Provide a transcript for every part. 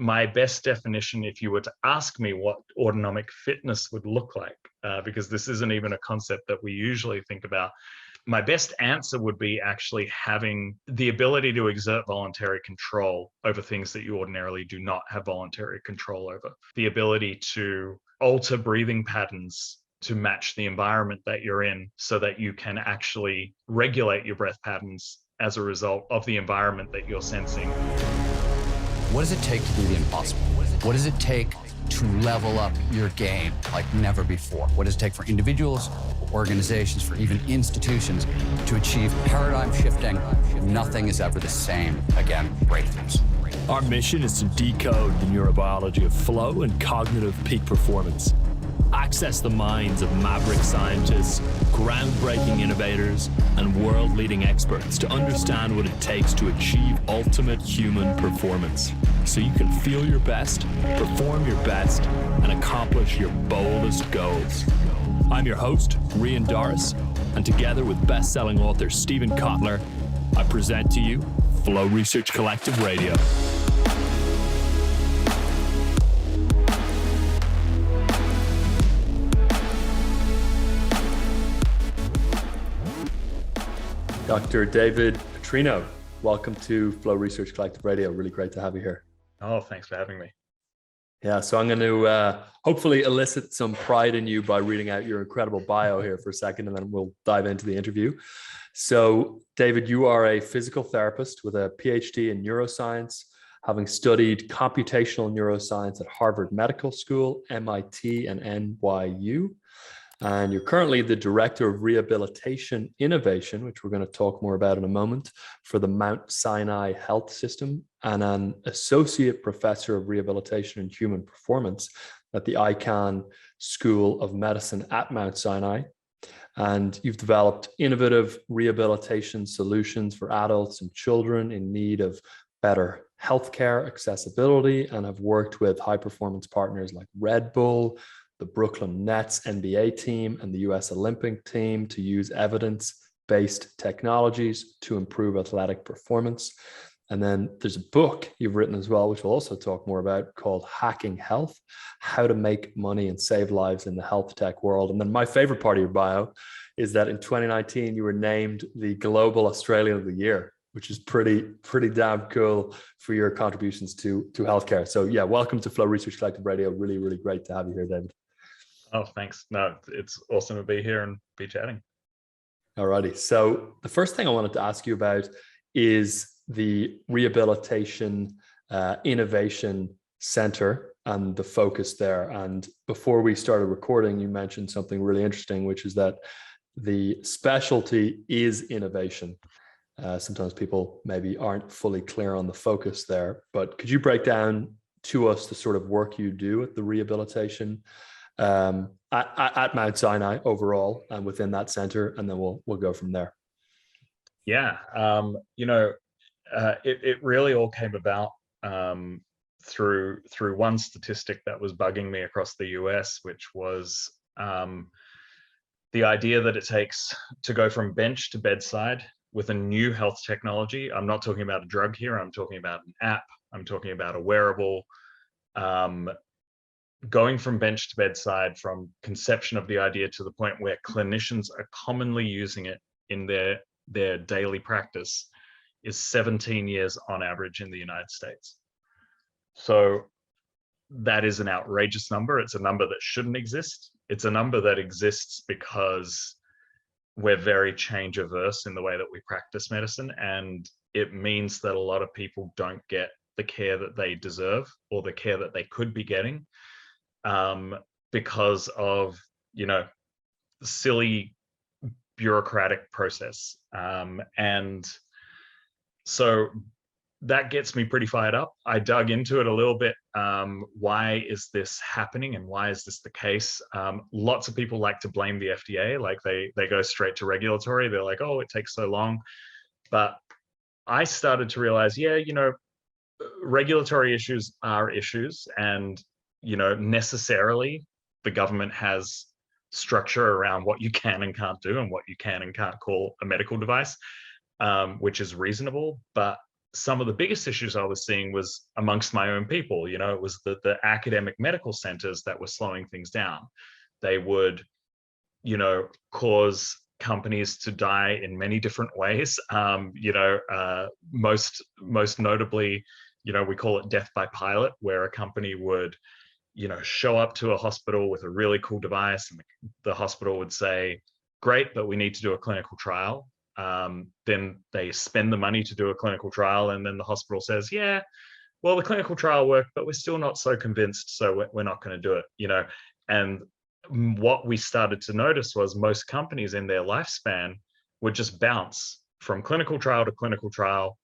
my best definition, if you were to ask me what autonomic fitness would look like, because this isn't even a concept that we usually think about, my best answer would be actually having the ability to exert voluntary control over things that you ordinarily do not have voluntary control over. The ability to alter breathing patterns to match the environment that you're in so that you can actually regulate your breath patterns as a result of the environment that you're sensing. What does it take to do the impossible? What does it take to level up your game like never before? What does it take for individuals, for organizations, for even institutions to achieve paradigm shifting? Nothing is ever the same again, breakthroughs. Our mission is to decode the neurobiology of flow and cognitive peak performance. Access the minds of maverick scientists, groundbreaking innovators, and world-leading experts to understand what it takes to achieve ultimate human performance, so you can feel your best, perform your best, and accomplish your boldest goals. I'm your host, Rian Doris, and together with best-selling author Stephen Kotler, I present to you Flow Research Collective Radio. Dr. David Putrino, welcome to Flow Research Collective Radio. Really great to have you here. Oh, thanks for having me. Yeah, so I'm going to hopefully elicit some pride in you by reading out your incredible bio here for a second, and then we'll dive into the interview. So, David, you are a physical therapist with a PhD in neuroscience, having studied computational neuroscience at Harvard Medical School, MIT, and NYU. And you're currently the Director of Rehabilitation Innovation, which we're going to talk more about in a moment, for the Mount Sinai Health System, and an Associate Professor of Rehabilitation and Human Performance at the Icahn School of Medicine at Mount Sinai. And you've developed innovative rehabilitation solutions for adults and children in need of better healthcare accessibility, and have worked with high-performance partners like Red Bull, the Brooklyn Nets NBA team, and the US Olympic team to use evidence-based technologies to improve athletic performance. And then there's a book you've written as well, which we'll also talk more about, called Hacking Health: How to Make Money and Save Lives in the HealthTech World. And then my favorite part of your bio is that in 2019, you were named the Global Australian of the Year, which is pretty damn cool for your contributions to healthcare. So yeah, welcome to Flow Research Collective Radio. Really, really great to have you here, David. Oh, thanks. No, it's awesome to be here and be chatting. Alrighty. So the first thing I wanted to ask you about is the Rehabilitation Innovation Center and the focus there. And before we started recording, you mentioned something really interesting, which is that the specialty is innovation. Sometimes people maybe aren't fully clear on the focus there, but could you break down to us the sort of work you do at the rehabilitation at Mount Sinai overall and within that center, and then we'll go from there. Yeah, it really all came about through one statistic that was bugging me across the US, which was the idea that it takes to go from bench to bedside with a new health technology. I'm not talking about a drug here. I'm talking about an app. I'm talking about a wearable. Going from bench to bedside, from conception of the idea to the point where clinicians are commonly using it in their daily practice, is 17 years on average in the United States. So that is an outrageous number. It's a number that shouldn't exist. It's a number that exists because we're very change averse in the way that we practice medicine, and it means that a lot of people don't get the care that they deserve or the care that they could be getting, because of, silly bureaucratic process. And so that gets me pretty fired up. I dug into it a little bit. Why is this happening and why is this the case? Lots of people like to blame the FDA, like they go straight to regulatory. They're like, oh, it takes so long. But I started to realize, regulatory issues are issues, and necessarily the government has structure around what you can and can't do and what you can and can't call a medical device, which is reasonable. But some of the biggest issues I was seeing was amongst my own people. It was the academic medical centers that were slowing things down. They would, cause companies to die in many different ways. Most notably, we call it death by pilot, where a company would, show up to a hospital with a really cool device, and the hospital would say, great, but we need to do a clinical trial. Then they spend the money to do a clinical trial, and then the hospital says, yeah, well, the clinical trial worked, but we're still not so convinced, so we're not going to do it. And what we started to notice was most companies in their lifespan would just bounce from clinical trial to clinical trial,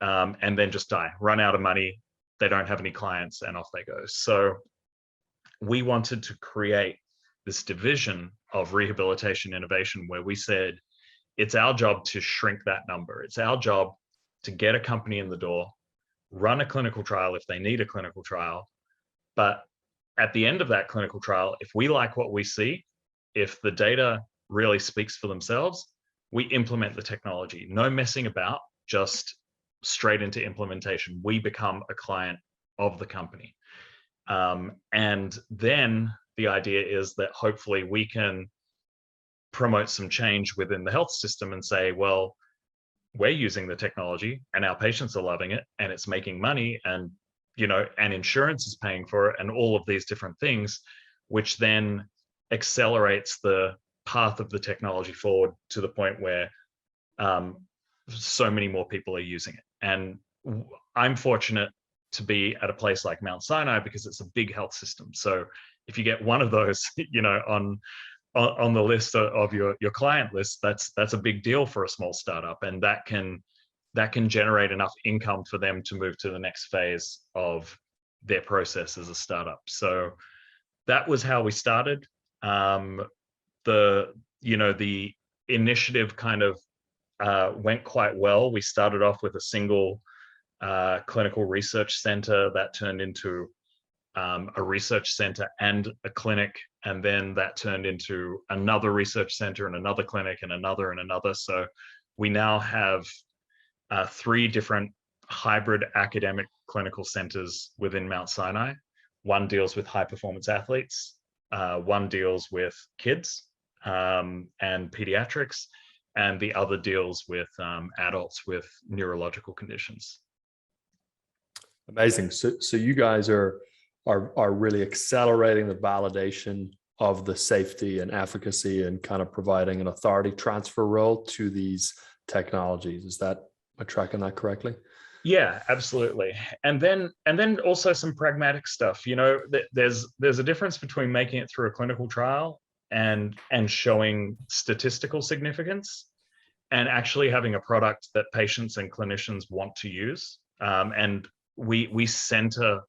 and then just die, run out of money, they don't have any clients, and off they go. So we wanted to create this division of rehabilitation innovation where we said, it's our job to shrink that number. It's our job to get a company in the door, run a clinical trial if they need a clinical trial. But at the end of that clinical trial, if we like what we see, if the data really speaks for themselves, we implement the technology. No messing about, just straight into implementation. We become a client of the company. And then the idea is that hopefully we can promote some change within the health system and say, well, we're using the technology and our patients are loving it and it's making money, and and insurance is paying for it, and all of these different things, which then accelerates the path of the technology forward to the point where so many more people are using it. And I'm fortunate to be at a place like Mount Sinai because it's a big health system. So if you get one of those, on the list of your client list, that's a big deal for a small startup, and that can generate enough income for them to move to the next phase of their process as a startup. So that was how we started. The initiative kind of went quite well. We started off with a single clinical research center that turned into a research center and a clinic, and then that turned into another research center and another clinic and another and another. So we now have 3 different hybrid academic clinical centers within Mount Sinai. One deals with high performance athletes, one deals with kids and pediatrics, and the other deals with adults with neurological conditions. Amazing. So you guys are really accelerating the validation of the safety and efficacy and kind of providing an authority transfer role to these technologies. Is that, am I tracking that correctly? Yeah, absolutely. And then also some pragmatic stuff. There's a difference between making it through a clinical trial and showing statistical significance, and actually having a product that patients and clinicians want to use. And we center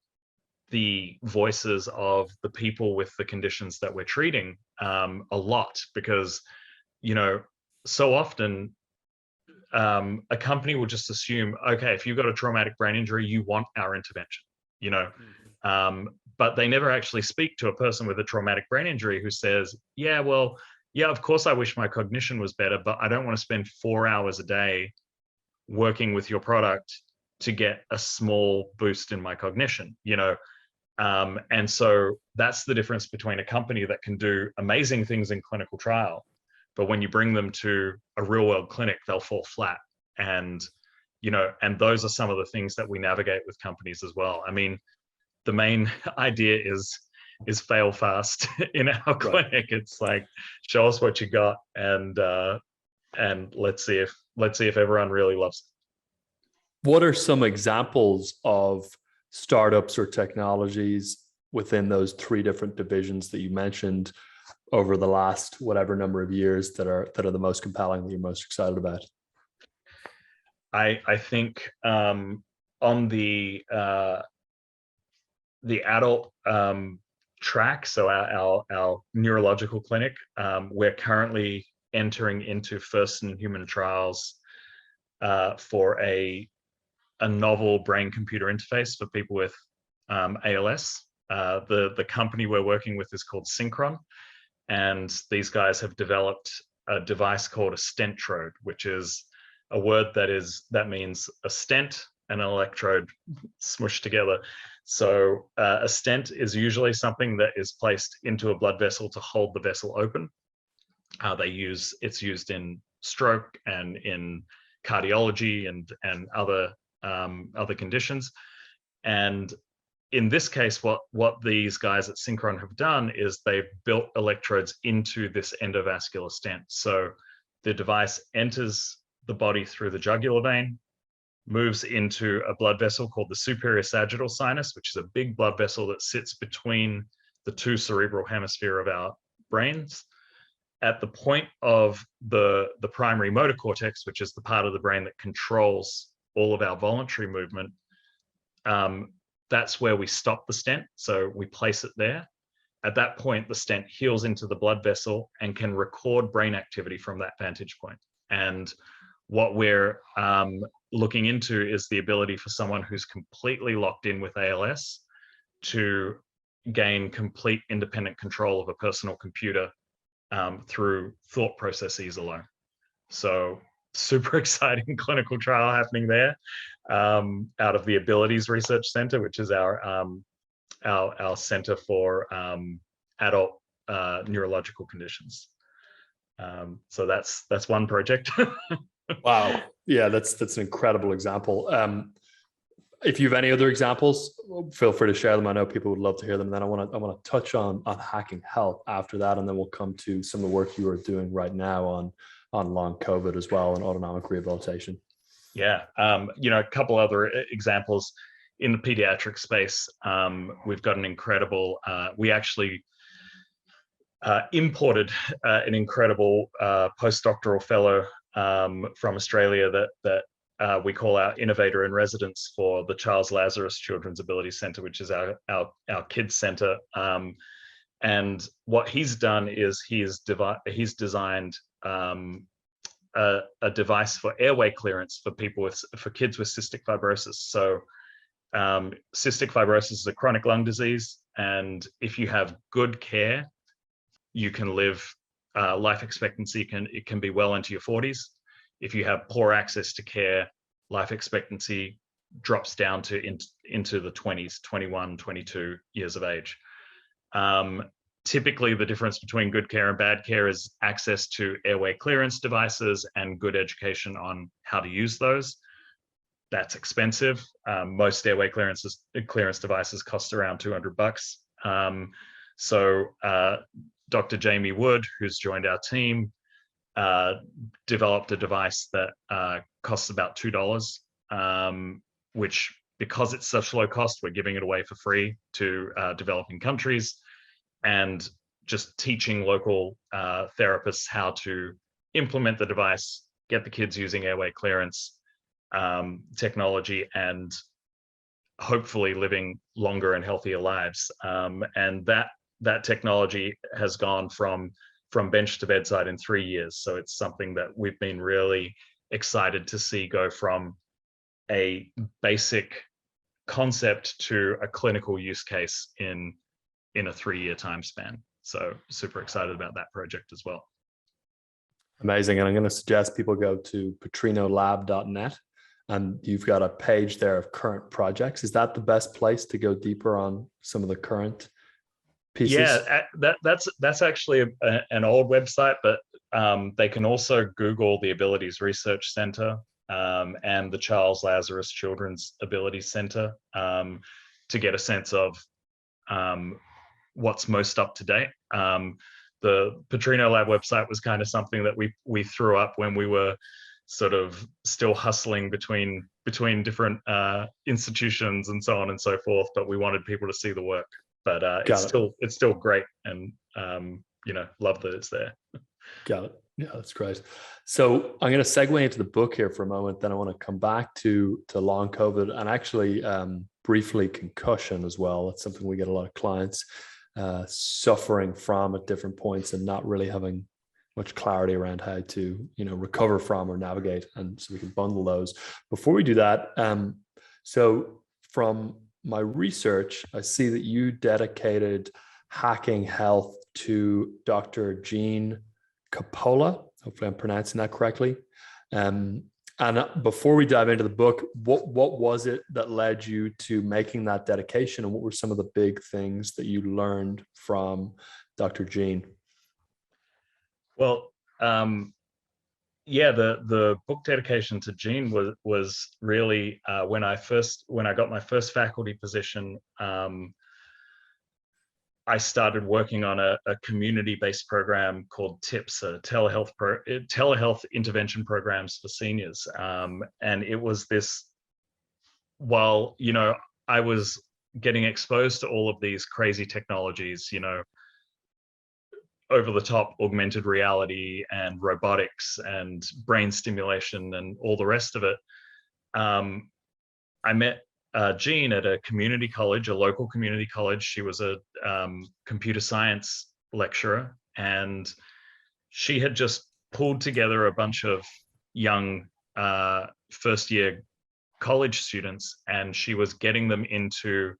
the voices of the people with the conditions that we're treating a lot, because so often a company will just assume, okay, if you've got a traumatic brain injury, you want our intervention, but they never actually speak to a person with a traumatic brain injury who says, yeah, well, yeah, of course I wish my cognition was better, but I don't want to spend 4 hours a day working with your product to get a small boost in my cognition, and so that's the difference between a company that can do amazing things in clinical trial, but when you bring them to a real world clinic, they'll fall flat. And and those are some of the things that we navigate with companies as well. I mean, the main idea is fail fast in our clinic. It's like, show us what you got, and let's see if everyone really loves it. What are some examples of startups or technologies within those 3 different divisions that you mentioned over the last whatever number of years that are the most compelling, that you're most excited about? I think on the adult track, so our neurological clinic, we're currently entering into first-in-human trials for a novel brain-computer interface for people with ALS. The company we're working with is called Synchron, and these guys have developed a device called a stentrode, which is a word that means a stent an electrode smushed together. So a stent is usually something that is placed into a blood vessel to hold the vessel open. It's used in stroke and in cardiology and other conditions. And in this case, what these guys at Synchron have done is they've built electrodes into this endovascular stent. So the device enters the body through the jugular vein, moves into a blood vessel called the superior sagittal sinus, which is a big blood vessel that sits between the two cerebral hemisphere of our brains. At the point of the primary motor cortex, which is the part of the brain that controls all of our voluntary movement, that's where we stop the stent. So we place it there. At that point, the stent heals into the blood vessel and can record brain activity from that vantage point. And what we're looking into is the ability for someone who's completely locked in with ALS to gain complete independent control of a personal computer through thought processes alone. So super exciting clinical trial happening there out of the Abilities Research Center, which is our center for adult neurological conditions. So that's one project. Wow. Yeah, that's an incredible example. If you have any other examples, feel free to share them. I know people would love to hear them. And then I want to touch on hacking health after that, and then we'll come to some of the work you are doing right now on long COVID as well and autonomic rehabilitation. Yeah, a couple other examples in the pediatric space. We've got an incredible. We actually imported an incredible postdoctoral fellow from Australia that we call our innovator in residence for the Charles Lazarus Children's Ability Center, which is our kids center. And what he's done is he's designed a device for airway clearance for kids with cystic fibrosis. So cystic fibrosis is a chronic lung disease, and if you have good care, you can live. Life expectancy can be well into your 40s. If you have poor access to care, life expectancy drops down to into the 20s, 21, 22 years of age. Typically, the difference between good care and bad care is access to airway clearance devices and good education on how to use those. That's expensive. Most airway clearance devices cost around $200. So Dr. Jamie Wood, who's joined our team, developed a device that costs about $2, which, because it's such low cost, we're giving it away for free to developing countries, and just teaching local therapists how to implement the device, get the kids using airway clearance technology, and hopefully living longer and healthier lives. And that technology has gone from bench to bedside in 3 years. So it's something that we've been really excited to see go from a basic concept to a clinical use case in a 3-year time span. So super excited about that project as well. Amazing. And I'm going to suggest people go to putrinolab.net, and you've got a page there of current projects. Is that the best place to go deeper on some of the current pieces? Yeah, that's actually an old website, but they can also Google the Abilities Research Center and the Charles Lazarus Children's Ability Center to get a sense of what's most up to date. The Putrino Lab website was kind of something that we threw up when we were sort of still hustling between different institutions and so on and so forth, but we wanted people to see the work. But it's still great, and love that it's there. Got it. Yeah, that's great. So I'm going to segue into the book here for a moment. Then I want to come back to long COVID and actually briefly concussion as well. It's something we get a lot of clients suffering from at different points and not really having much clarity around how to recover from or navigate. And so we can bundle those. Before we do that, so from my research, I see that you dedicated Hacking Health to Dr. Jean Coppola. Hopefully I'm pronouncing that correctly. And before we dive into the book, what was it that led you to making that dedication, and what were some of the big things that you learned from Dr. Jean? Well, yeah, the book dedication to Jean was really when I got my first faculty position. I started working on a community-based program called TIPS, telehealth intervention programs for seniors. And it was this, while, I was getting exposed to all of these crazy technologies, over the top augmented reality and robotics and brain stimulation and all the rest of it. I met Jean at a community college, a local community college. She was a computer science lecturer, and she had just pulled together a bunch of young first year college students, and she was getting them into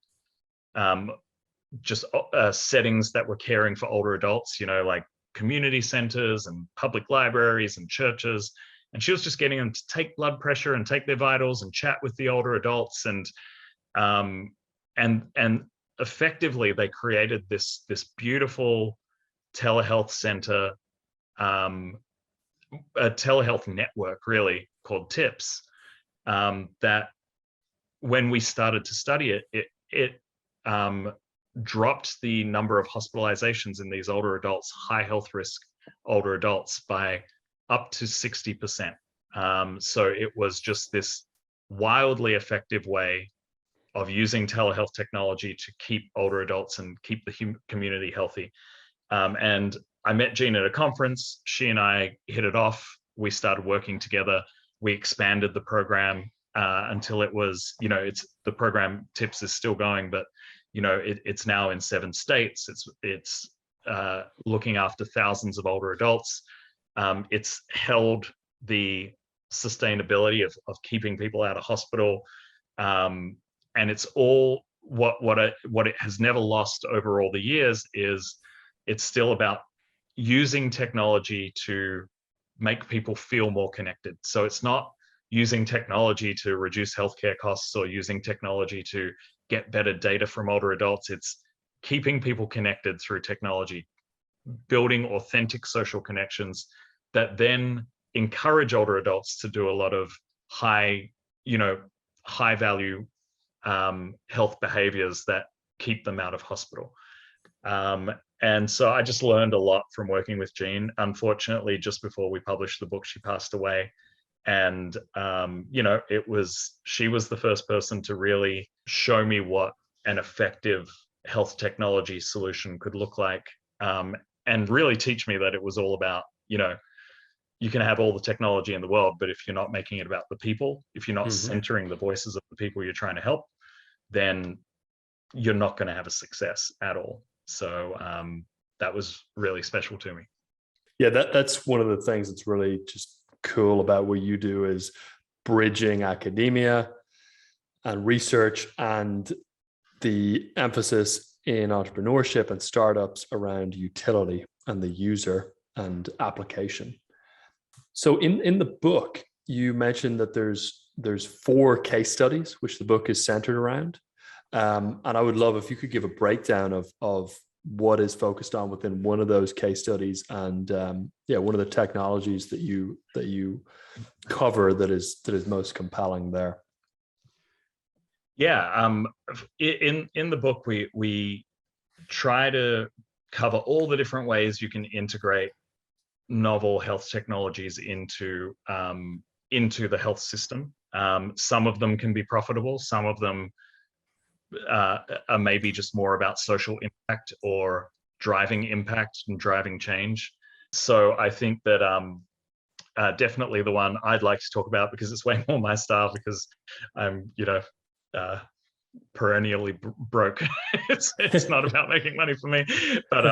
just settings that were caring for older adults, like community centers and public libraries and churches. And she was just getting them to take blood pressure and take their vitals and chat with the older adults. And effectively they created this beautiful telehealth center, a telehealth network really called TIPS, that when we started to study it dropped the number of hospitalizations in these older adults, high health risk older adults, by up to 60%. So it was just this wildly effective way of using telehealth technology to keep older adults and keep the community healthy. And I met Jean at a conference. She and I hit it off. We started working together. We expanded the program until it was, the program TIPS is still going, but it's now in 7 states. It's looking after thousands of older adults. It's held the sustainability of keeping people out of hospital, and it's all what it has never lost over all the years is it's still about using technology to make people feel more connected. So it's not using technology to reduce healthcare costs or using technology to get better data from older adults. It's keeping people connected through technology, building authentic social connections that then encourage older adults to do a lot of high value health behaviors that keep them out of hospital. And so I just learned a lot from working with Jean. Unfortunately, just before we published the book, she passed away. And she was the first person to really show me what an effective health technology solution could look like, and really teach me that it was all about, you can have all the technology in the world, but if you're not making it about the people, if you're not centering the voices of the people you're trying to help, then you're not going to have a success at all. So that was really special to me. Yeah, that's one of the things that's really just cool about what you do, is bridging academia and research and the emphasis in entrepreneurship and startups around utility and the user and application. So in the book, you mentioned that there's 4 case studies which the book is centered around, and I would love if you could give a breakdown of what is focused on within one of those case studies, and one of the technologies that you cover that is most compelling there. Yeah, in the book we try to cover all the different ways you can integrate novel health technologies into the health system. Some of them can be profitable. Some of them are maybe just more about social impact or driving impact and driving change. So I think that definitely the one I'd like to talk about, because it's way more my style, because I'm perennially broke. it's not about making money for me, but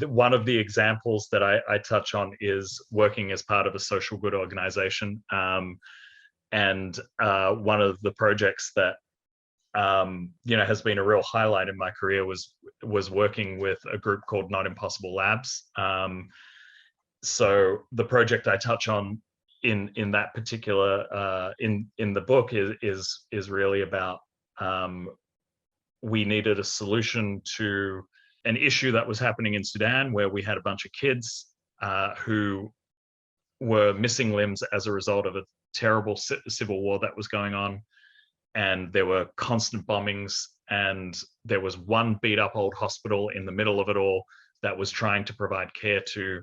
one of the examples that I touch on is working as part of a social good organization. And one of the projects that has been a real highlight in my career was working with a group called Not Impossible Labs. So the project I touch on in that particular in the book is really about we needed a solution to an issue that was happening in Sudan, where we had a bunch of kids who were missing limbs as a result of a terrible civil war that was going on, and there were constant bombings, and there was one beat up old hospital in the middle of it all that was trying to provide care to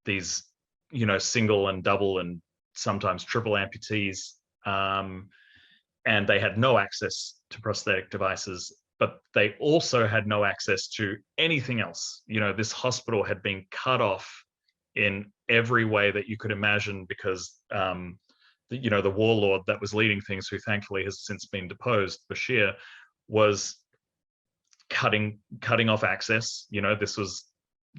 these, you know, single and double and sometimes triple amputees, and they had no access to prosthetic devices, but they also had no access to anything else. You know, this hospital had been cut off in every way that you could imagine because, you know, the warlord that was leading things, who thankfully has since been deposed, Bashir, was cutting off access. You know, this was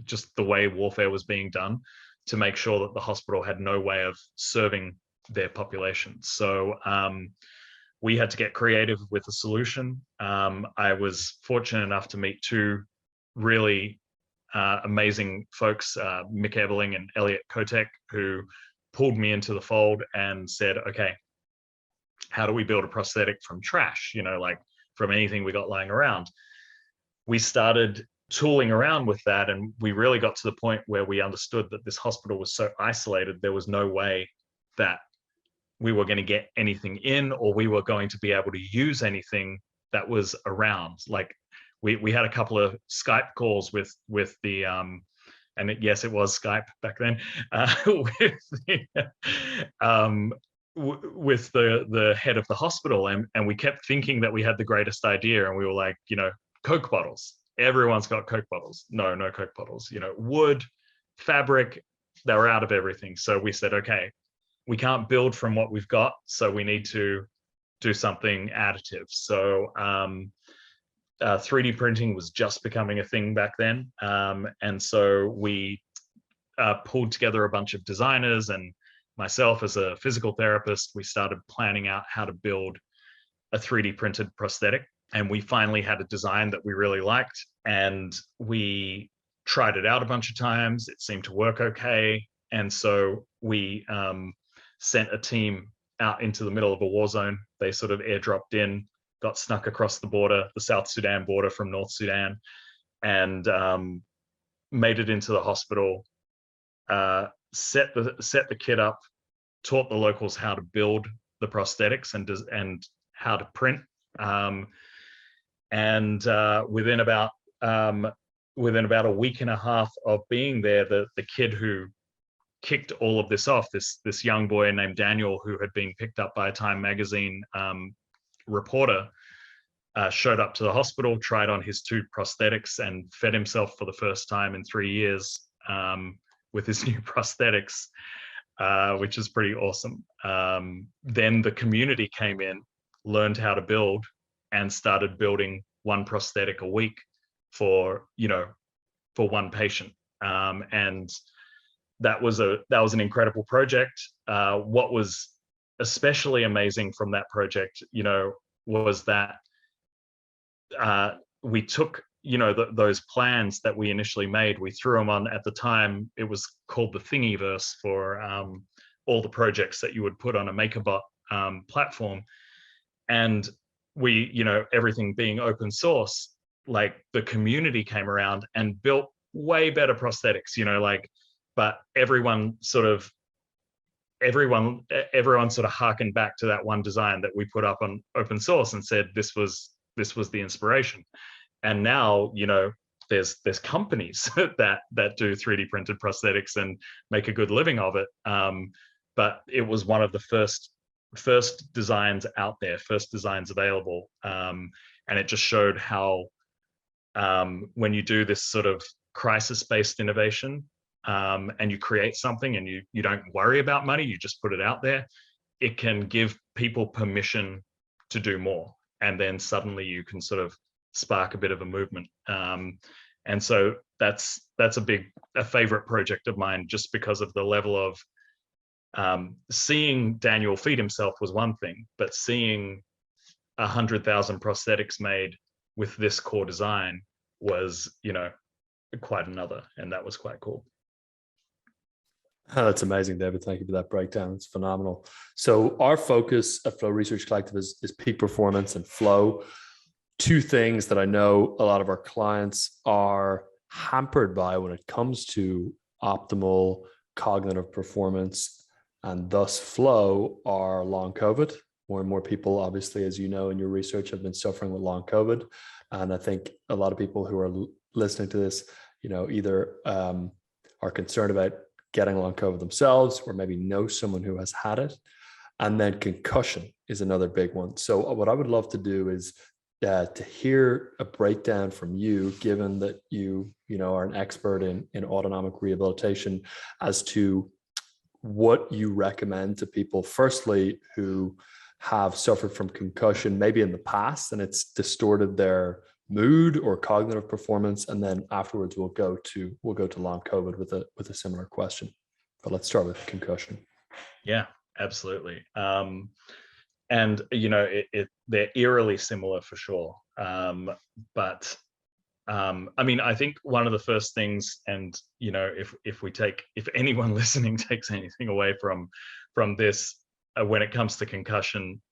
just the way warfare was being done, to make sure that the hospital had no way of serving their population. So we had to get creative with a solution. I was fortunate enough to meet two really amazing folks, Mick Eberling and Elliot Kotek, who pulled me into the fold and said, okay, how do we build a prosthetic from trash? You know, like from anything we got lying around. We started tooling around with that, and we really got to the point where we understood that this hospital was so isolated, there was no way that we were going to get anything in, or we were going to be able to use anything that was around. Like we had a couple of Skype calls with the and yes, it was Skype back then, with the head of the hospital, and we kept thinking that we had the greatest idea, and we were like, you know, Coke bottles. Everyone's got Coke bottles. No Coke bottles. You know, wood, fabric, they were out of everything. So we said, okay, we can't build from what we've got, so we need to do something additive. So 3D printing was just becoming a thing back then. And so we pulled together a bunch of designers, and myself as a physical therapist, we started planning out how to build a 3D printed prosthetic. And we finally had a design that we really liked, and we tried it out a bunch of times. It seemed to work okay. And so we sent a team out into the middle of a war zone. They sort of airdropped in, got snuck across the border, the South Sudan border from North Sudan, and made it into the hospital, set the kit up, taught the locals how to build the prosthetics and how to print. And within about a week and a half of being there, the kid who kicked all of this off, this young boy named Daniel, who had been picked up by a Time magazine reporter, showed up to the hospital, tried on his 2 prosthetics, and fed himself for the first time in 3 years with his new prosthetics, which is pretty awesome. Then the community came in, learned how to build, and started building 1 prosthetic a week for one patient. And that was an incredible project. What was especially amazing from that project, you know, was that we took, you know, those plans that we initially made, we threw them on, at the time, it was called the Thingiverse for all the projects that you would put on a MakerBot platform. And we, you know, everything being open source, like the community came around and built way better prosthetics, you know, like, but everyone sort of harkened back to that one design that we put up on open source and said this was the inspiration. And now, you know, there's companies that do 3D printed prosthetics and make a good living of it. But it was one of the first designs out there, first designs available. And it just showed how when you do this sort of crisis-based innovation, and you create something and you don't worry about money, you just put it out there, it can give people permission to do more. And then suddenly you can sort of spark a bit of a movement. And so that's a favorite project of mine, just because of the level of seeing Daniel feed himself was one thing, but seeing 100,000 prosthetics made with this core design was, you know, quite another, and that was quite cool. Oh, that's amazing, David. Thank you for that breakdown. It's phenomenal. So our focus at Flow Research Collective is peak performance and flow. Two things that I know a lot of our clients are hampered by when it comes to optimal cognitive performance and thus flow are long COVID. More and more people, obviously, as you know in your research, have been suffering with long COVID. And I think a lot of people who are listening to this, either are concerned about getting long COVID themselves, or maybe know someone who has had it. And then concussion is another big one. So what I would love to do is to hear a breakdown from you, given that you are an expert in autonomic rehabilitation, as to what you recommend to people, firstly, who have suffered from concussion, maybe in the past, and it's distorted their mood or cognitive performance, and then afterwards we'll go to long COVID with a similar question. But let's start with concussion. Yeah, absolutely. And they're eerily similar for sure. But I mean, I think one of the first things, and if anyone listening takes anything away from this, when it comes to concussion,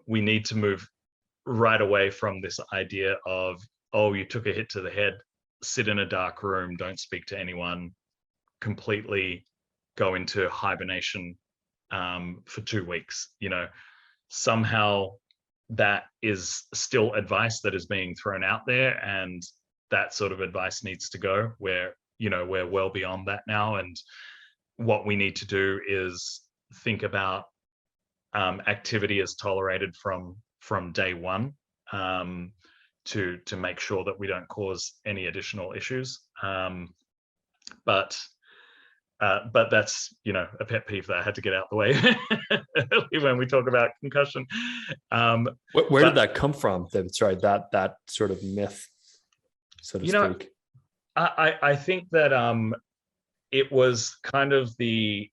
we need to move right away from this idea of, oh, you took a hit to the head, sit in a dark room, don't speak to anyone, completely go into hibernation for 2 weeks. Somehow that is still advice that is being thrown out there, and that sort of advice needs to go. We're well beyond that now, and what we need to do is think about activity as tolerated from day one, to make sure that we don't cause any additional issues. But that's a pet peeve that I had to get out the way early when we talk about concussion. Where did that come from, David? Sorry, that sort of myth, so to speak. I think that it was kind of the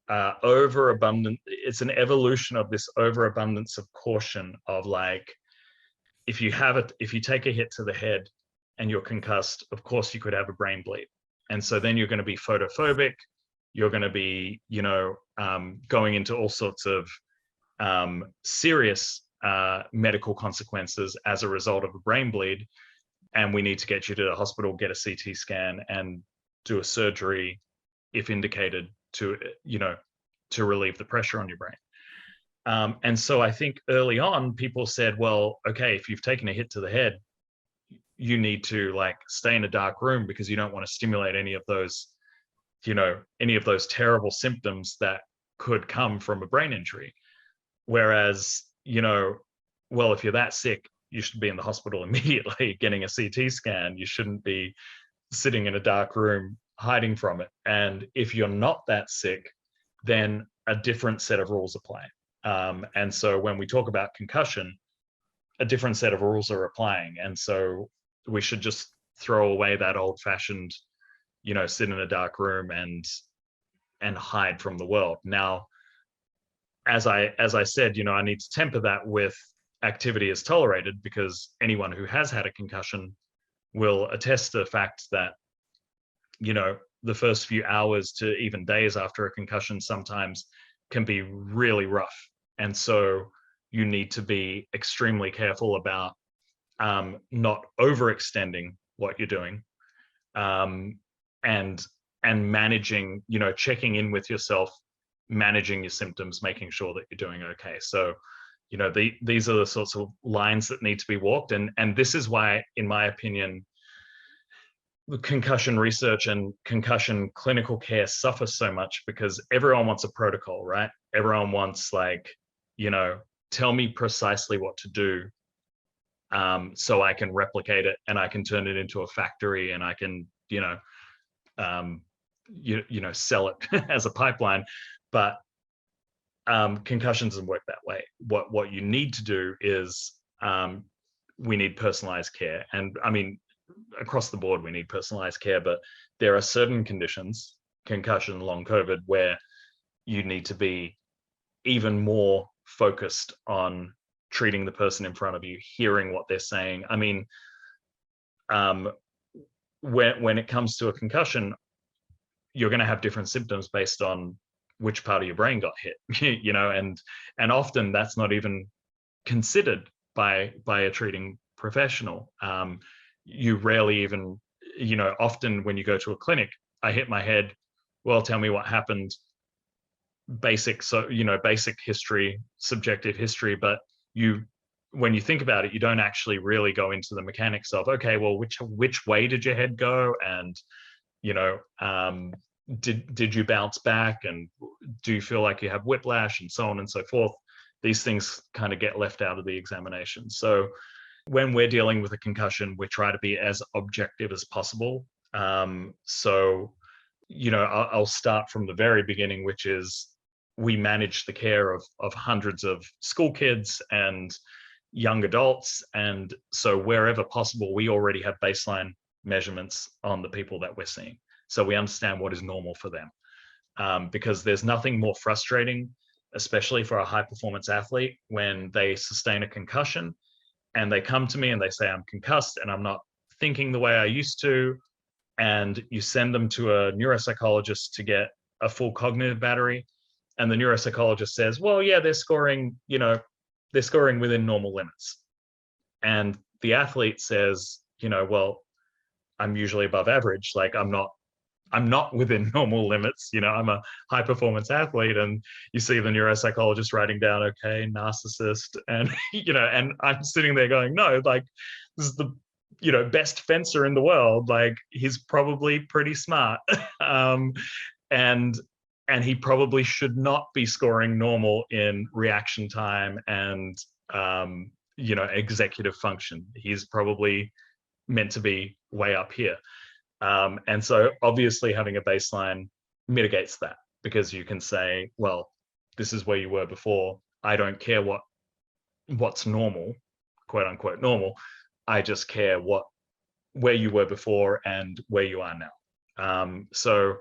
overabundant. It's an evolution of this overabundance of caution of, like, if you take a hit to the head and you're concussed, of course you could have a brain bleed. And so then you're going to be photophobic. You're going to be, going into all sorts of serious medical consequences as a result of a brain bleed. And we need to get you to the hospital, get a CT scan, and do a surgery if indicated to relieve the pressure on your brain. And so I think early on people said, well, okay, if you've taken a hit to the head, you need to stay in a dark room because you don't want to stimulate any of those terrible symptoms that could come from a brain injury. Whereas, well, if you're that sick, you should be in the hospital immediately getting a CT scan. You shouldn't be sitting in a dark room hiding from it. And if you're not that sick, then a different set of rules apply. And so when we talk about concussion, a different set of rules are applying. And so we should just throw away that old-fashioned, sit in a dark room and hide from the world. Now, as I said, I need to temper that with activity is tolerated, because anyone who has had a concussion will attest to the fact that, the first few hours to even days after a concussion sometimes can be really rough. And so you need to be extremely careful about not overextending what you're doing, and managing, checking in with yourself, managing your symptoms, making sure that you're doing okay. So, these are the sorts of lines that need to be walked. And this is why, in my opinion, the concussion research and concussion clinical care suffers so much, because everyone wants a protocol, right? Everyone wants, tell me precisely what to do, so I can replicate it and I can turn it into a factory and I can, sell it as a pipeline. But concussion doesn't work that way. What you need to do is, we need personalized care. And I mean, across the board, we need personalized care, but there are certain conditions, concussion, long COVID, where you need to be even more focused on treating the person in front of you, hearing what they're saying. I mean, when it comes to a concussion, you're going to have different symptoms based on which part of your brain got hit, you know, and often that's not even considered by a treating professional. You rarely even, you know, often when you go to a clinic, I hit my head, well, tell me what happened. Basic, so, you know, basic history, subjective history, but when you think about it, you don't actually really go into the mechanics of, okay, well, which way did your head go, and, you know, did you bounce back, and do you feel like you have whiplash, and so on and so forth. These things kind of get left out of the examination. So when we're dealing with a concussion, we try to be as objective as possible. So, you know, I'll start from the very beginning, which is we manage the care of hundreds of school kids and young adults. And so wherever possible, we already have baseline measurements on the people that we're seeing. So we understand what is normal for them. Because there's nothing more frustrating, especially for a high performance athlete, when they sustain a concussion and they come to me and they say, I'm concussed and I'm not thinking the way I used to. And you send them to a neuropsychologist to get a full cognitive battery. And the neuropsychologist says, well, yeah, they're scoring, you know, they're scoring within normal limits. And the athlete says, you know, well, I'm usually above average. Like I'm not within normal limits. You know, I'm a high performance athlete. And you see the neuropsychologist writing down, okay, narcissist. And, you know, and I'm sitting there going, no, like this is the, you know, best fencer in the world. Like he's probably pretty smart. And he probably should not be scoring normal in reaction time and, you know, executive function. He's probably meant to be way up here. And so obviously having a baseline mitigates that, because you can say, well, this is where you were before. I don't care what's normal, quote unquote normal. I just care where you were before and where you are now. So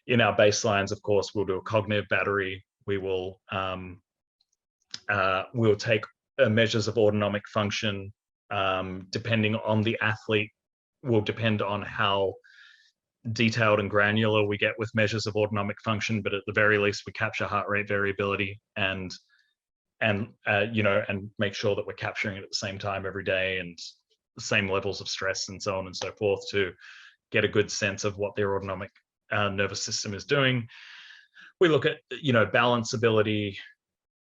in our baselines, of course, we'll do a cognitive battery. We will we'll take measures of autonomic function, depending on the athlete. Will depend on how detailed and granular we get with measures of autonomic function, but at the very least, we capture heart rate variability and you know, and make sure that we're capturing it at the same time every day, and the same levels of stress and so on and so forth, to get a good sense of what their autonomic nervous system is doing. We look at, you know, balance ability,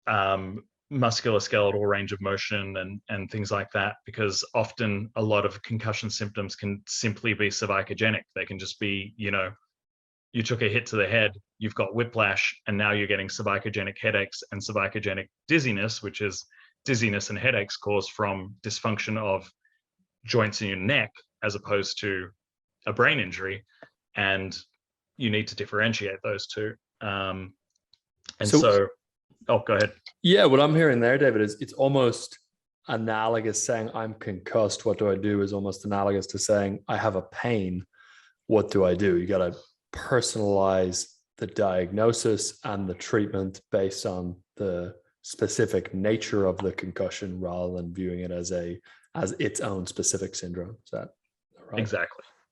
musculoskeletal range of motion, and things like that, because often a lot of concussion symptoms can simply be cervicogenic. They can just be, you know, you took a hit to the head, you've got whiplash, and now you're getting cervicogenic headaches and cervicogenic dizziness, which is dizziness and headaches caused from dysfunction of joints in your neck as opposed to a brain injury. And you need to differentiate those two. And so oh, go ahead. Yeah, what I'm hearing there, David, is it's almost analogous. Saying I'm concussed, what do I do, is almost analogous to saying I have a pain, what do I do? You got to personalize the diagnosis and the treatment based on the specific nature of the concussion, rather than viewing it as its own specific syndrome. Is that right?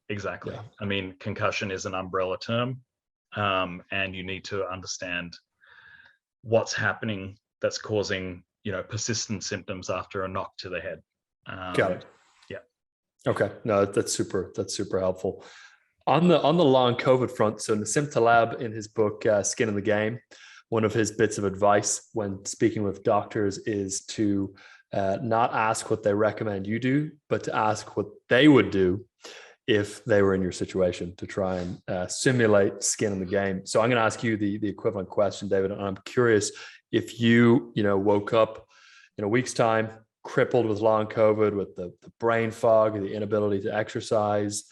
Exactly. Yeah. I mean, concussion is an umbrella term, and you need to understand what's happening that's causing, you know, persistent symptoms after a knock to the head. Got it. Yeah. Okay. No, that's super helpful. On the long COVID front, so Nassim Taleb, in his book Skin in the Game, one of his bits of advice when speaking with doctors is to not ask what they recommend you do, but to ask what they would do if they were in your situation, to try and simulate skin in the game. So I'm going to ask you the equivalent question, David. And I'm curious, if you woke up in a week's time, crippled with long COVID, with the brain fog, the inability to exercise,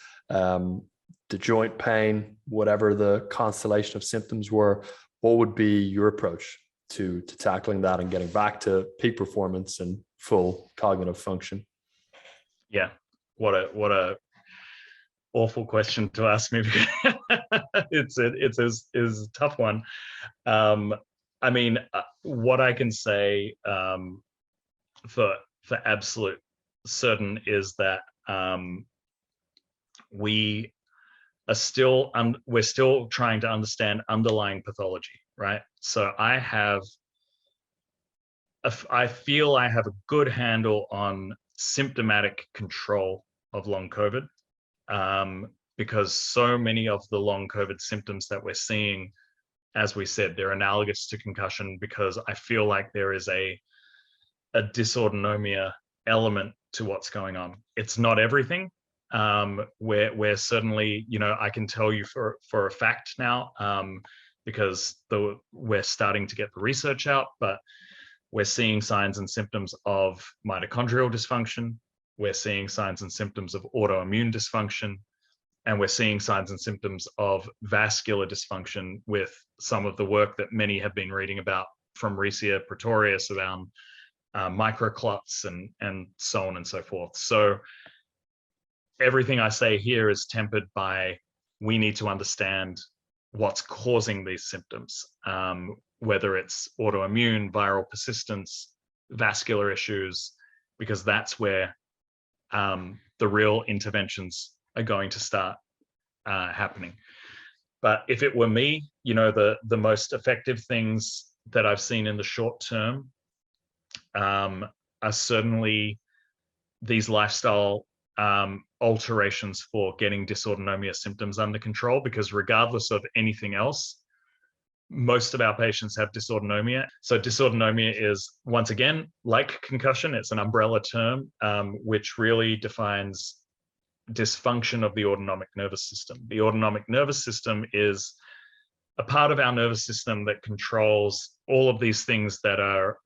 the joint pain, whatever the constellation of symptoms were, what would be your approach to tackling that and getting back to peak performance and full cognitive function? Yeah, what a awful question to ask me. It's a tough one. I mean, what I can say for absolute certain is that we we're still trying to understand underlying pathology, right? So I feel I have a good handle on symptomatic control of long COVID, because so many of the long COVID symptoms that we're seeing, as we said, they're analogous to concussion, because I feel like there is a dysautonomia element to what's going on. It's not everything. We're certainly, I can tell you for a fact now, because we're starting to get the research out, but we're seeing signs and symptoms of mitochondrial dysfunction. We're seeing signs and symptoms of autoimmune dysfunction. And we're seeing signs and symptoms of vascular dysfunction with some of the work that many have been reading about from Riccia Pretorius around microclots and so on and so forth. So everything I say here is tempered by, we need to understand what's causing these symptoms, whether it's autoimmune, viral persistence, vascular issues, because that's where the real interventions are going to start happening. But if it were me, the most effective things that I've seen in the short term are certainly these lifestyle alterations for getting dysautonomia symptoms under control, because regardless of anything else, most of our patients have dysautonomia. So dysautonomia is, once again, like concussion, it's an umbrella term, which really defines dysfunction of the autonomic nervous system. The autonomic nervous system is a part of our nervous system that controls all of these things that are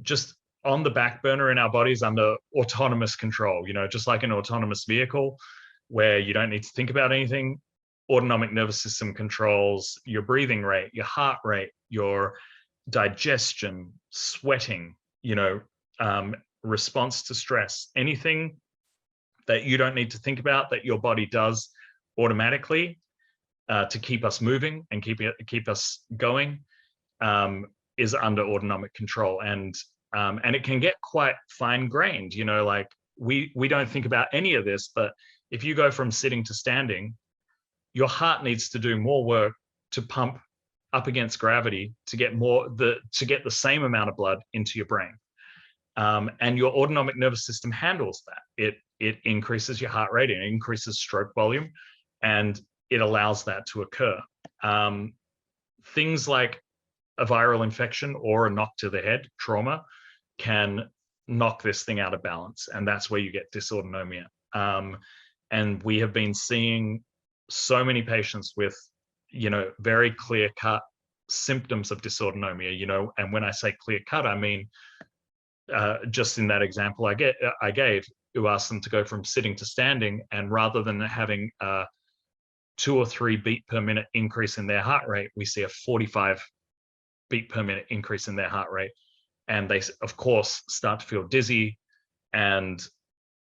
just on the back burner in our bodies under autonomous control, just like an autonomous vehicle where you don't need to think about anything. Autonomic nervous system controls your breathing rate, your heart rate, your digestion, sweating, response to stress, anything that you don't need to think about, that your body does automatically to keep us moving and keep us going, is under autonomic control. And it can get quite fine-grained, like we don't think about any of this, but if you go from sitting to standing, your heart needs to do more work to pump up against gravity to get the same amount of blood into your brain. And your autonomic nervous system handles that. It increases your heart rate, it increases stroke volume, and it allows that to occur. Things like a viral infection or a knock to the head, trauma, can knock this thing out of balance, and that's where you get dysautonomia. And we have been seeing so many patients with, very clear-cut symptoms of dysautonomia, and when I say clear-cut, I mean, just in that example I gave, who asked them to go from sitting to standing, and rather than having a 2 or 3 beat per minute increase in their heart rate, we see a 45 beat per minute increase in their heart rate. And they, of course, start to feel dizzy and,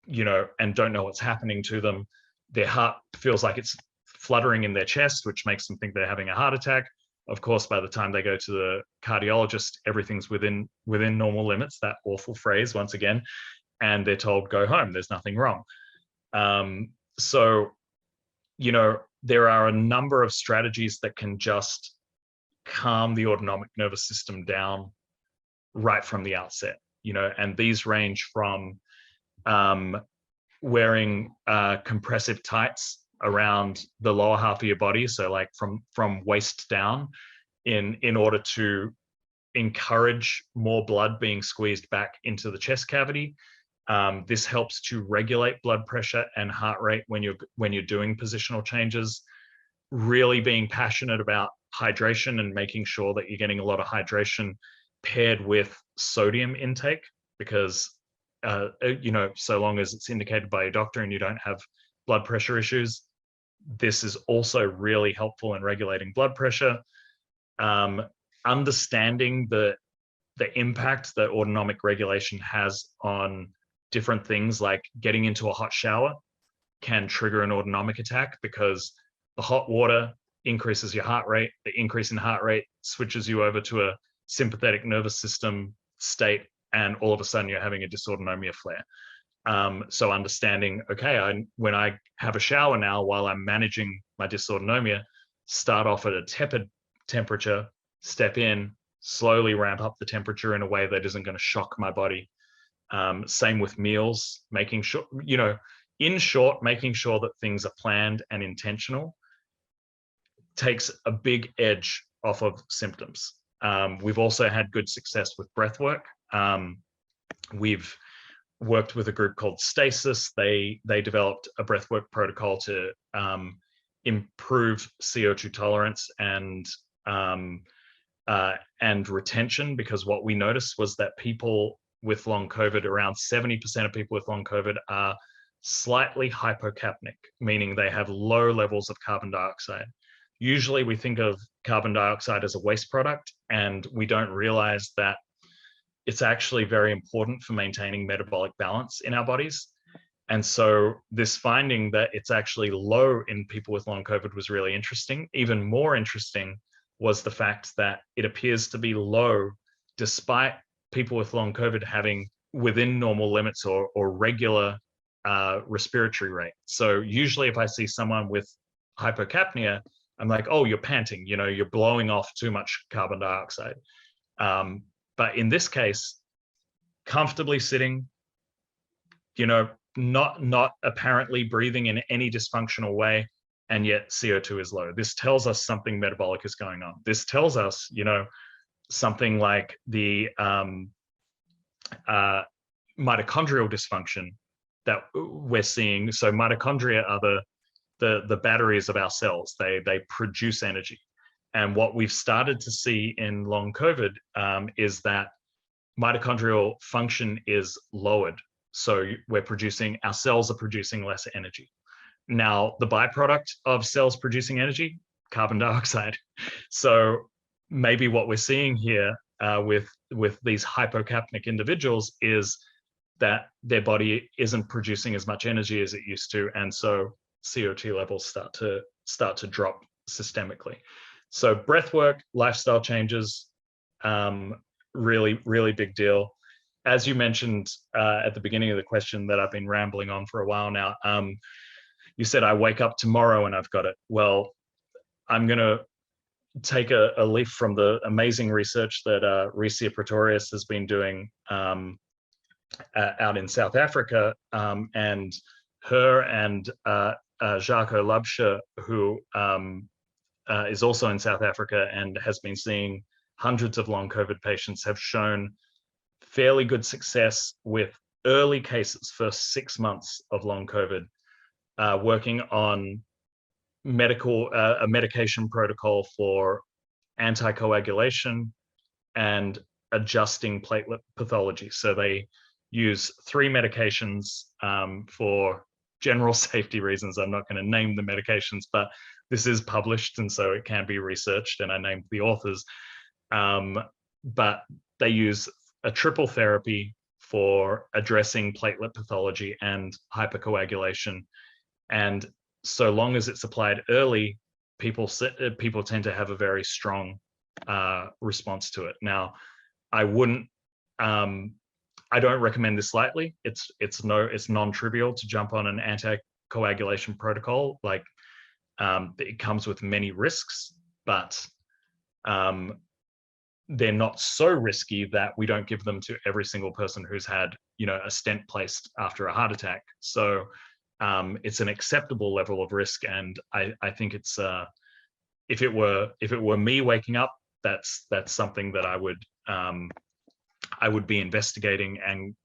and don't know what's happening to them. Their heart feels like it's fluttering in their chest, which makes them think they're having a heart attack. Of course, by the time they go to the cardiologist, everything's within normal limits, that awful phrase once again, and they're told, go home, there's nothing wrong. So, there are a number of strategies that can just calm the autonomic nervous system down right from the outset, and these range from wearing compressive tights around the lower half of your body, so like from waist down, in order to encourage more blood being squeezed back into the chest cavity. This helps to regulate blood pressure and heart rate when you're doing positional changes. Really being passionate about hydration and making sure that you're getting a lot of hydration paired with sodium intake, because so long as it's indicated by your doctor and you don't have blood pressure issues, this is also really helpful in regulating blood pressure. Understanding the impact that autonomic regulation has on different things, like getting into a hot shower can trigger an autonomic attack, because the hot water increases your heart rate. The increase in heart rate switches you over to a sympathetic nervous system state, and all of a sudden you're having a dysautonomia flare. So understanding, okay, when I have a shower now while I'm managing my dysautonomia, start off at a tepid temperature, step in, slowly ramp up the temperature in a way that isn't going to shock my body. Same with meals, making sure, in short, making sure that things are planned and intentional takes a big edge off of symptoms. We've also had good success with breath work. We've worked with a group called Stasis. They developed a breathwork protocol to improve CO2 tolerance and retention, because what we noticed was that people with long COVID, around 70% of people with long COVID are slightly hypocapnic, meaning they have low levels of carbon dioxide. Usually we think of carbon dioxide as a waste product, and we don't realize that it's actually very important for maintaining metabolic balance in our bodies. And so this finding that it's actually low in people with long COVID was really interesting. Even more interesting was the fact that it appears to be low despite people with long COVID having within normal limits or regular respiratory rate. So usually if I see someone with hypocapnia, I'm like, oh, you're panting, you're blowing off too much carbon dioxide. But in this case, comfortably sitting, not apparently breathing in any dysfunctional way, and yet CO2 is low. This tells us something metabolic is going on. This tells us, something like the mitochondrial dysfunction that we're seeing. So mitochondria are the batteries of our cells. They produce energy. And what we've started to see in long COVID is that mitochondrial function is lowered. So our cells are producing less energy. Now, the byproduct of cells producing energy, carbon dioxide. So maybe what we're seeing here with these hypocapnic individuals is that their body isn't producing as much energy as it used to. And so CO2 levels start to drop systemically. So breath work, lifestyle changes, really, really big deal. As you mentioned at the beginning of the question that I've been rambling on for a while now, you said I wake up tomorrow and I've got it. Well, I'm going to take a leaf from the amazing research that Risia Pretorius has been doing out in South Africa, and her and Jaco Labsha, who is also in South Africa and has been seeing hundreds of long COVID patients, have shown fairly good success with early cases, first 6 months of long COVID, working on a medication protocol for anticoagulation and adjusting platelet pathology. So they use 3 medications for general safety reasons. I'm not going to name the medications, but this is published, and so it can be researched, and I named the authors. But they use a triple therapy for addressing platelet pathology and hypercoagulation. And so long as it's applied early, people tend to have a very strong response to it. Now, I don't recommend this lightly. It's non-trivial to jump on an anticoagulation protocol. Like, it comes with many risks, but they're not so risky that we don't give them to every single person who's had, a stent placed after a heart attack. So it's an acceptable level of risk, and I think it's if it were me waking up, that's something that I would be investigating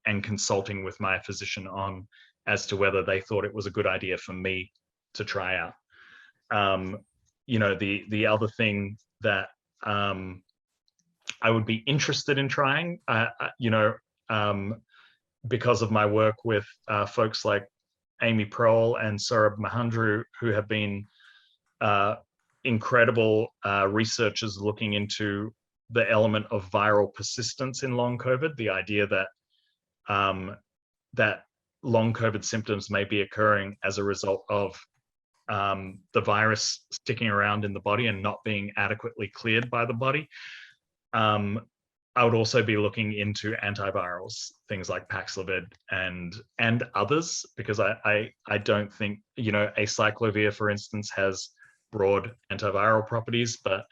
and consulting with my physician on as to whether they thought it was a good idea for me to try out. The other thing that I would be interested in trying, because of my work with folks like Amy Prohl and Saurabh Mahandru, who have been incredible researchers looking into the element of viral persistence in long COVID, the idea that that long COVID symptoms may be occurring as a result of the virus sticking around in the body and not being adequately cleared by the body. I would also be looking into antivirals, things like Paxlovid and others, because I don't think, acyclovir, for instance, has broad antiviral properties. But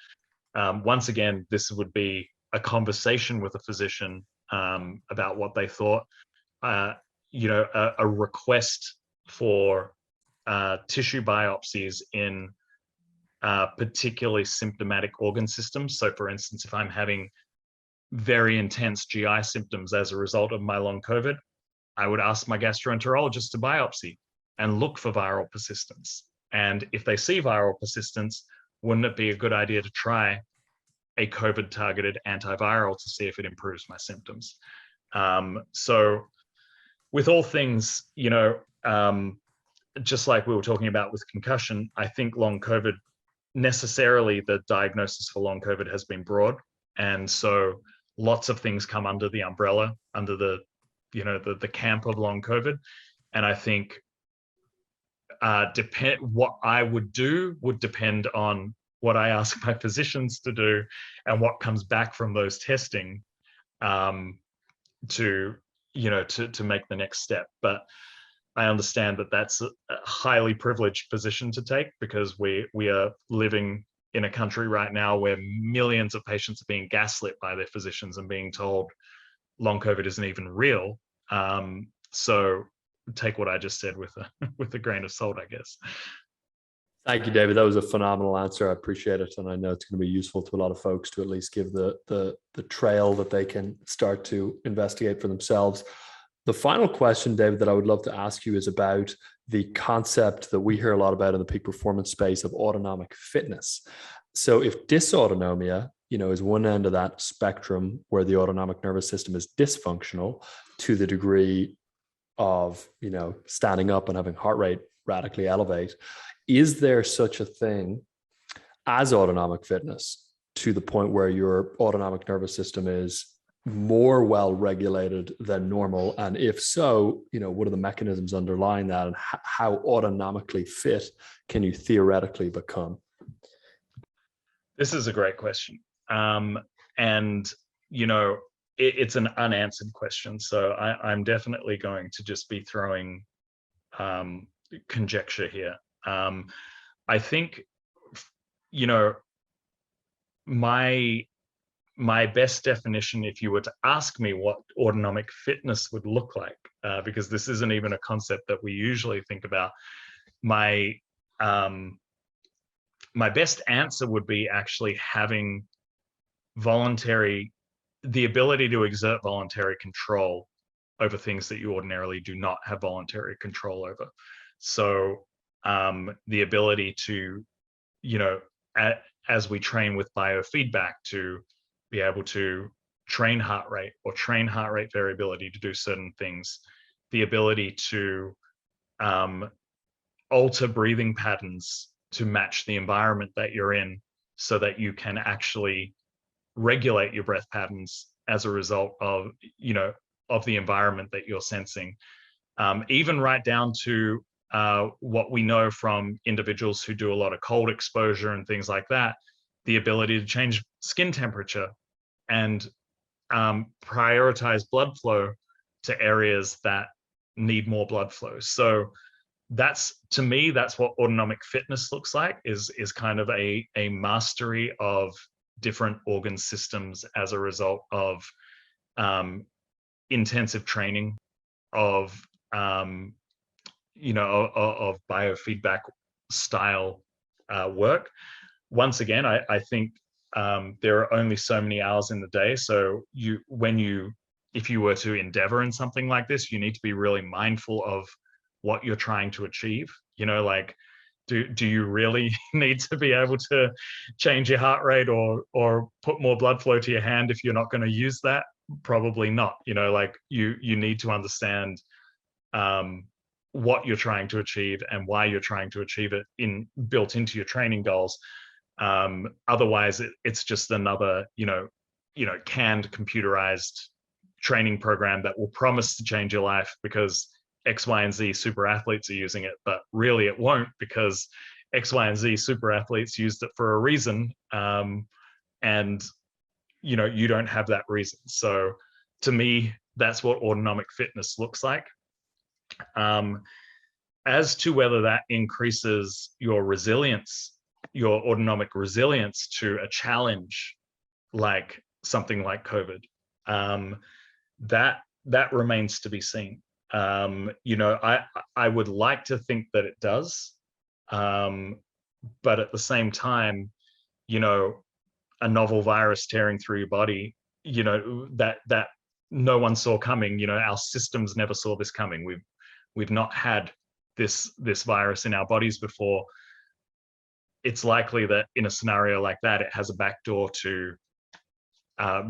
once again, this would be a conversation with a physician about what they thought. A request for tissue biopsies in particularly symptomatic organ systems. So, for instance, if I'm having very intense GI symptoms as a result of my long COVID, I would ask my gastroenterologist to biopsy and look for viral persistence. And if they see viral persistence, wouldn't it be a good idea to try a COVID targeted antiviral to see if it improves my symptoms? So with all things, just like we were talking about with concussion, I think long COVID, necessarily the diagnosis for long COVID has been broad. And so lots of things come under the umbrella, under the camp of long COVID. And I think what I would do would depend on what I ask my physicians to do and what comes back from those testing to make the next step. But I understand that that's a highly privileged position to take, because we are living in a country right now where millions of patients are being gaslit by their physicians and being told long COVID isn't even real. So take what I just said with a grain of salt, I guess. Thank you, David. That was a phenomenal answer. I appreciate it. And I know it's going to be useful to a lot of folks to at least give the trail that they can start to investigate for themselves. The final question, David, that I would love to ask you is about the concept that we hear a lot about in the peak performance space of autonomic fitness. So if dysautonomia, is one end of that spectrum where the autonomic nervous system is dysfunctional to the degree of, standing up and having heart rate radically elevate, is there such a thing as autonomic fitness to the point where your autonomic nervous system is more well regulated than normal? And if so, what are the mechanisms underlying that, and how autonomically fit can you theoretically become? This is a great question. It's an unanswered question. So I'm definitely going to just be throwing conjecture here. I think, my best definition, if you were to ask me what autonomic fitness would look like, because this isn't even a concept that we usually think about, my best answer would be actually having the ability to exert voluntary control over things that you ordinarily do not have voluntary control over. So the ability to, as we train with biofeedback, to be able to train heart rate or train heart rate variability to do certain things, the ability to alter breathing patterns to match the environment that you're in, so that you can actually regulate your breath patterns as a result of, of the environment that you're sensing. Even right down to what we know from individuals who do a lot of cold exposure and things like that, the ability to change skin temperature and prioritize blood flow to areas that need more blood flow. So to me, that's what autonomic fitness looks like, is kind of a mastery of different organ systems as a result of intensive training, of biofeedback style work. Once again, I think there are only so many hours in the day. So if you were to endeavor in something like this, you need to be really mindful of what you're trying to achieve. Do you really need to be able to change your heart rate or put more blood flow to your hand if you're not going to use that? Probably not. You need to understand what you're trying to achieve and why you're trying to achieve it built into your training goals. Otherwise, it's just another canned computerized training program that will promise to change your life because X, Y, and Z super athletes are using it, but really it won't, because X, Y, and Z super athletes used it for a reason. And you don't have that reason. So to me, that's what autonomic fitness looks like. As to whether that increases your resilience, your autonomic resilience to a challenge like something like COVID, that remains to be seen. I would like to think that it does, but at the same time, a novel virus tearing through your body, that no one saw coming. Our systems never saw this coming. We've not had this virus in our bodies before. It's likely that in a scenario like that, it has a backdoor to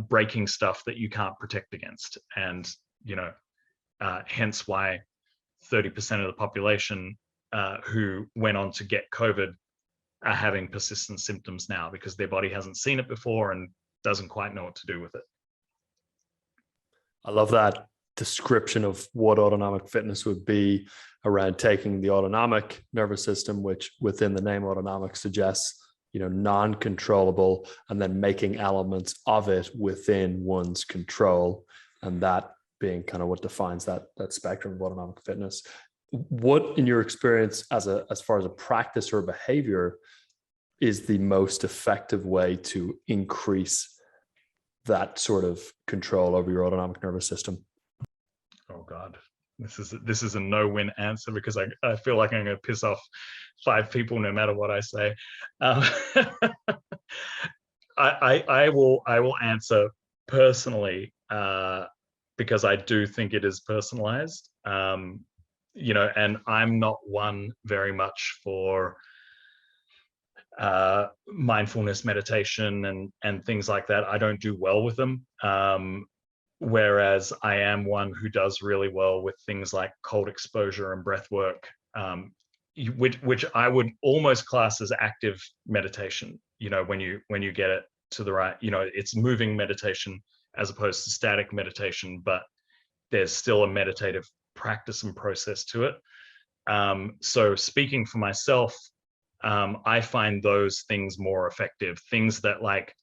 breaking stuff that you can't protect against, and hence why 30% of the population who went on to get COVID are having persistent symptoms now, because their body hasn't seen it before and doesn't quite know what to do with it. I love that description of what autonomic fitness would be around taking the autonomic nervous system, which within the name autonomic suggests, non-controllable, and then making elements of it within one's control. And that being kind of what defines that spectrum of autonomic fitness. What, in your experience, as far as a practice or behavior, is the most effective way to increase that sort of control over your autonomic nervous system? Oh God, this is a no-win answer, because I feel like I'm going to piss off 5 people no matter what I say. I will answer personally, because I do think it is personalized. And I'm not one very much for mindfulness meditation and things like that. I don't do well with them. Whereas I am one who does really well with things like cold exposure and breath work, which I would almost class as active meditation. When you get it to the right, it's moving meditation as opposed to static meditation, but there's still a meditative practice and process to it. So speaking for myself, I find those things more effective, things that like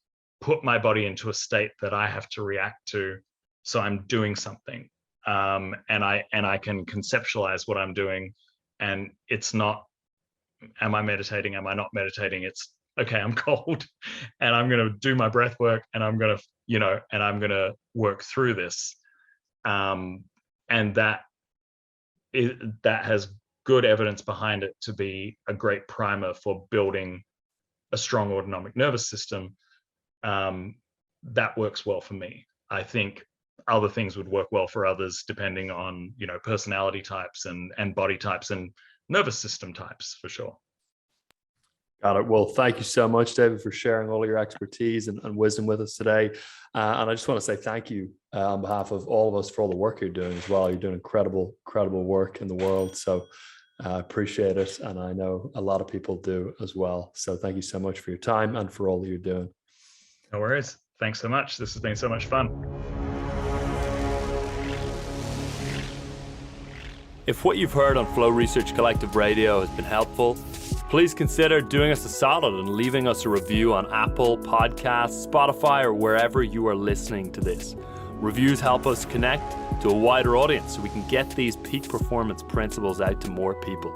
put my body into a state that I have to react to. So I'm doing something, and I can conceptualize what I'm doing, and it's not, am I meditating? Am I not meditating? It's okay, I'm cold, and I'm going to do my breath work, and I'm going to work through this, and that has good evidence behind it to be a great primer for building a strong autonomic nervous system. That works well for me. I think other things would work well for others, depending on personality types and body types and nervous system types, for sure. Got it. Well, thank you so much, David, for sharing all of your expertise and wisdom with us today. And I just want to say thank you on behalf of all of us for all the work you're doing as well. You're doing incredible work in the world. So I appreciate it. And I know a lot of people do as well. So thank you so much for your time and for all that you're doing. No worries. Thanks so much. This has been so much fun. If what you've heard on Flow Research Collective Radio has been helpful, please consider doing us a solid and leaving us a review on Apple Podcasts, Spotify, or wherever you are listening to this. Reviews help us connect to a wider audience so we can get these peak performance principles out to more people.